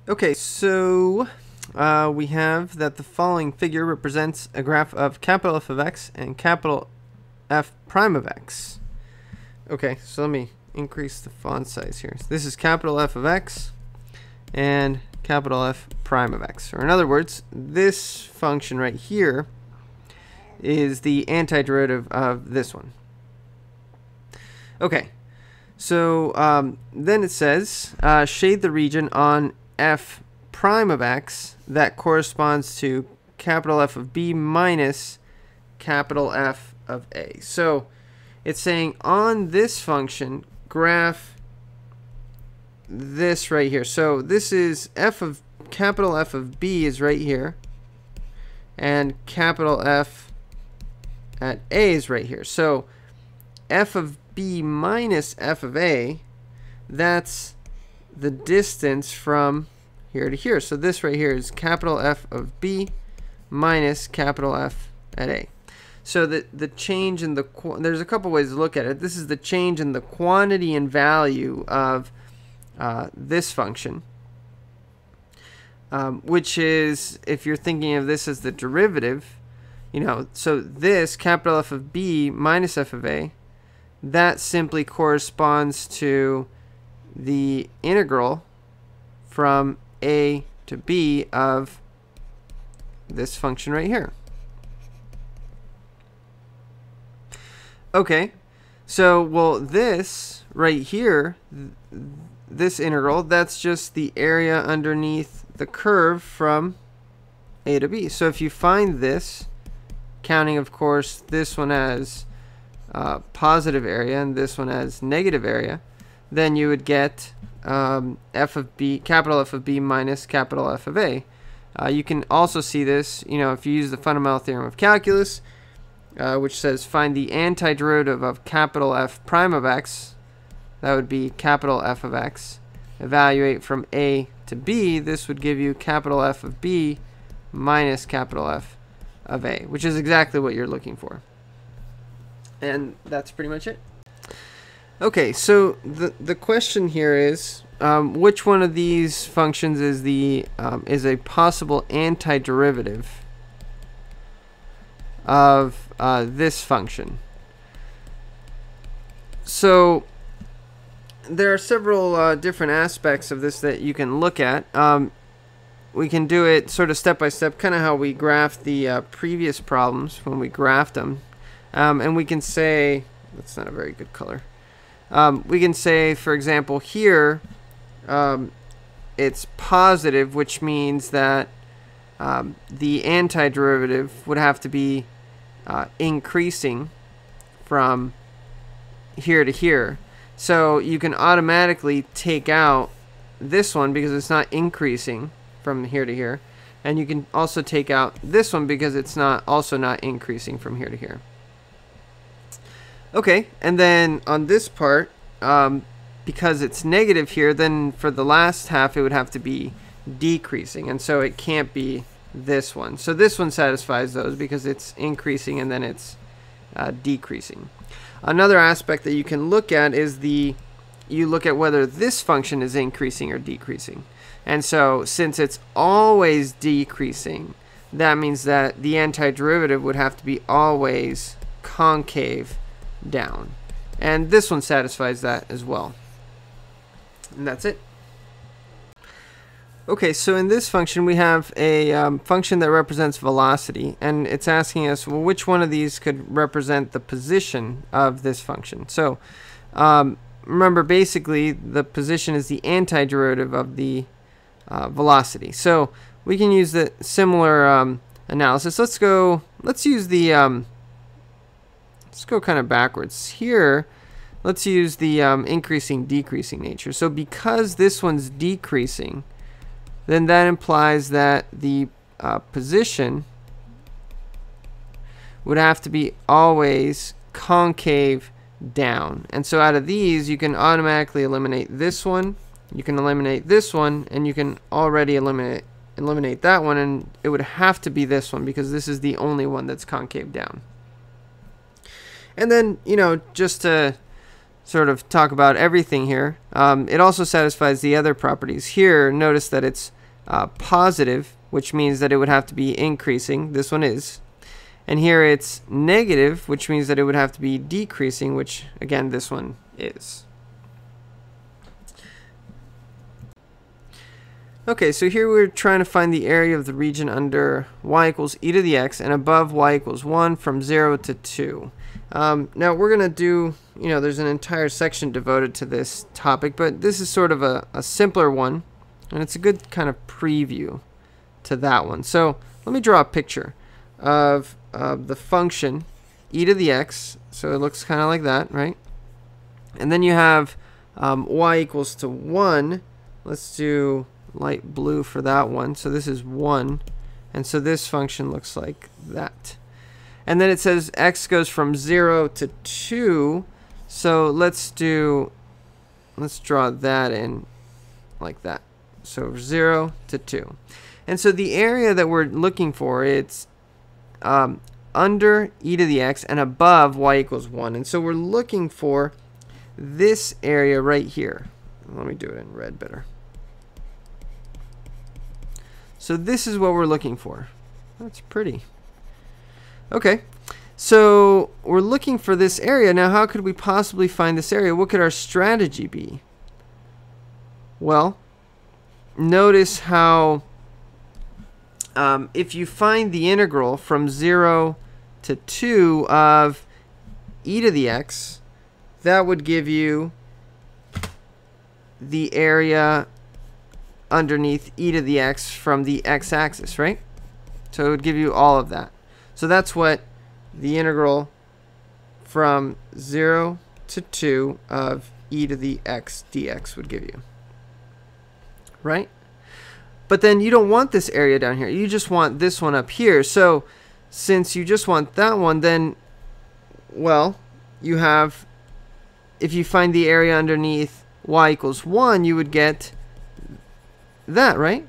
Okay, so we have that the following figure represents a graph of capital F of x and capital F prime of x. Okay, so let me increase the font size here. So this is capital F of x and capital F prime of x. Or in other words, this function right here is the antiderivative of this one. Okay, so then it says shade the region on F prime of x that corresponds to capital F of b minus capital F of a. So it's saying on this function, graph this right here. So this is capital F of b is right here, and capital F at a is right here. So f of b minus f of a, that's the distance from here to here. So this right here is capital F of b minus capital F at a. So the change in the, there's a couple ways to look at it. This is the change in the quantity and value of this function, which is, if you're thinking of this as the derivative, so this capital F of b minus f of a, that simply corresponds to the integral from a to b of this function right here. Okay, so well, this right here, this integral, that's just the area underneath the curve from a to b. So if you find this, counting of course this one as positive area and this one as negative area, then you would get f of b, capital F of b minus capital F of a. You can also see this, if you use the fundamental theorem of calculus, which says find the antiderivative of capital F prime of x. That would be capital F of x. Evaluate from a to b. This would give you capital F of b minus capital F of a, which is exactly what you're looking for. And that's pretty much it. Okay, so the question here is, which one of these functions is a possible antiderivative of this function? So there are several different aspects of this that you can look at. We can do it sort of step by step, kind of how we graphed the previous problems when we graphed them. And we can say, that's not a very good color. We can say, for example, here it's positive, which means that the antiderivative would have to be increasing from here to here. So you can automatically take out this one because it's not increasing from here to here. And you can also take out this one because it's also not increasing from here to here. Okay, and then on this part, because it's negative here, then for the last half it would have to be decreasing, and so it can't be this one. So this one satisfies those because it's increasing and then it's decreasing. Another aspect that you can look at is you look at whether this function is increasing or decreasing. And so since it's always decreasing, that means that the antiderivative would have to be always concave down. And this one satisfies that as well. And that's it. Okay, so in this function we have a function that represents velocity, and it's asking us, well, which one of these could represent the position of this function? So remember, basically the position is the antiderivative of the velocity. So we can use the similar analysis. Let's go kind of backwards here. Let's use the increasing decreasing nature. So because this one's decreasing, then that implies that the position would have to be always concave down. And so out of these, you can automatically eliminate this one, you can eliminate this one, and you can already eliminate that one, and it would have to be this one because this is the only one that's concave down. And then, just to sort of talk about everything here. It also satisfies the other properties. Here, notice that it's positive, which means that it would have to be increasing. This one is. And here it's negative, which means that it would have to be decreasing, which, again, this one is. Okay, so here we're trying to find the area of the region under y equals e to the x and above y equals 1 from 0 to 2. Now we're going to do, there's an entire section devoted to this topic, but this is sort of a simpler one, and it's a good kind of preview to that one. So let me draw a picture of the function e to the x, so it looks kind of like that, right? And then you have y equals to 1. Let's do light blue for that one. So this is 1, and so this function looks like that. And then it says x goes from 0 to 2. So let's draw that in like that. So 0 to 2. And so the area that we're looking for, it's under e to the x and above y equals 1. And so we're looking for this area right here. Let me do it in red better. So this is what we're looking for. That's pretty. Okay, so we're looking for this area. Now, how could we possibly find this area? What could our strategy be? Well, notice how if you find the integral from 0 to 2 of e to the x, that would give you the area underneath e to the x from the x-axis, right? So it would give you all of that. So that's what the integral from 0 to 2 of e to the x dx would give you, right? But then you don't want this area down here. You just want this one up here. So since you just want that one, then, well, you have, if you find the area underneath y equals 1, you would get that, right?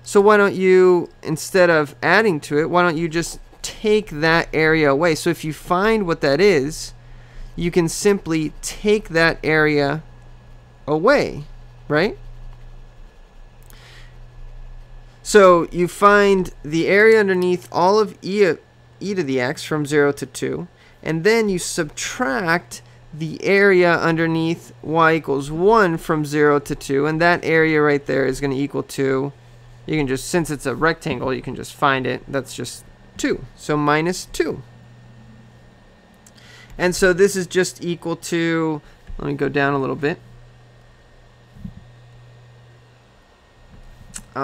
So why don't you, instead of adding to it, why don't you just take that area away? So if you find what that is, you can simply take that area away, right? So you find the area underneath all of e to the x from 0 to 2, and then you subtract the area underneath y equals 1 from 0 to 2, and that area right there is going to equal to, you can just, since it's a rectangle, you can just find it. That's just 2. So minus 2. And so this is just equal to, let me go down a little bit.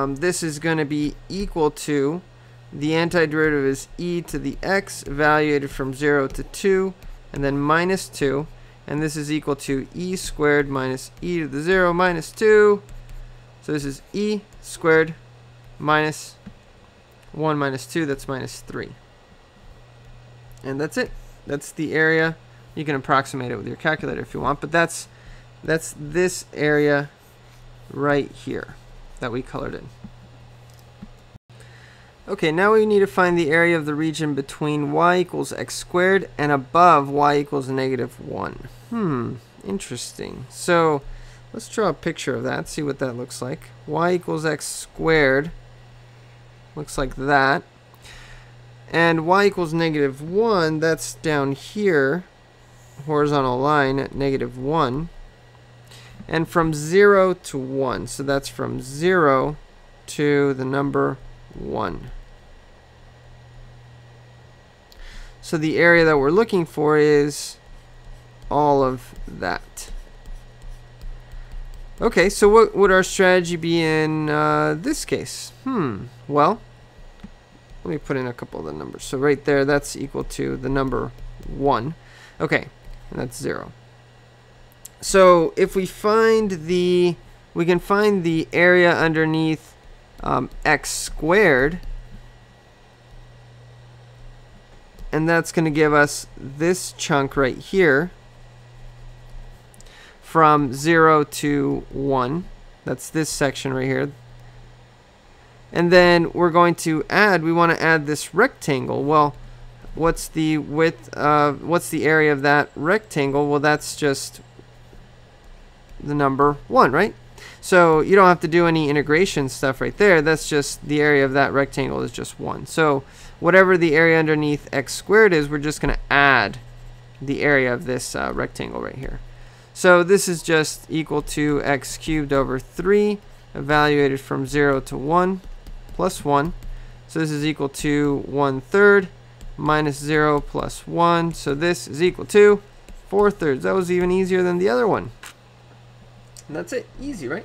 This is going to be equal to, the antiderivative is e to the x evaluated from 0 to 2, and then minus 2. And this is equal to e squared minus e to the 0 minus 2. So this is e squared minus 1 minus 2. That's minus 3. And that's it. That's the area. You can approximate it with your calculator if you want. But that's this area right here that we colored in. Okay, now we need to find the area of the region between y equals x squared and above y equals negative 1. Interesting. So let's draw a picture of that, see what that looks like. Y equals x squared looks like that. And y equals negative 1, that's down here, horizontal line at negative 1. And from 0 to 1, so that's from 0 to the number 1. So the area that we're looking for is all of that. Okay, so what would our strategy be in this case? Well, let me put in a couple of the numbers. So right there, that's equal to the number 1. Okay, and that's 0. So if we find we can find the area underneath x squared, and that's going to give us this chunk right here from 0 to 1. That's this section right here. And then we're going to add, we want to add this rectangle. Well, what's the width of, what's the area of that rectangle? Well, that's just the number 1, right? So you don't have to do any integration stuff right there. That's just the area of that rectangle is just 1. So whatever the area underneath x squared is, we're just going to add the area of this rectangle right here. So this is just equal to x cubed over 3, evaluated from 0 to 1, plus 1. So this is equal to 1/3 minus 0 plus 1. So this is equal to 4/3. That was even easier than the other one. And that's it. Easy, right?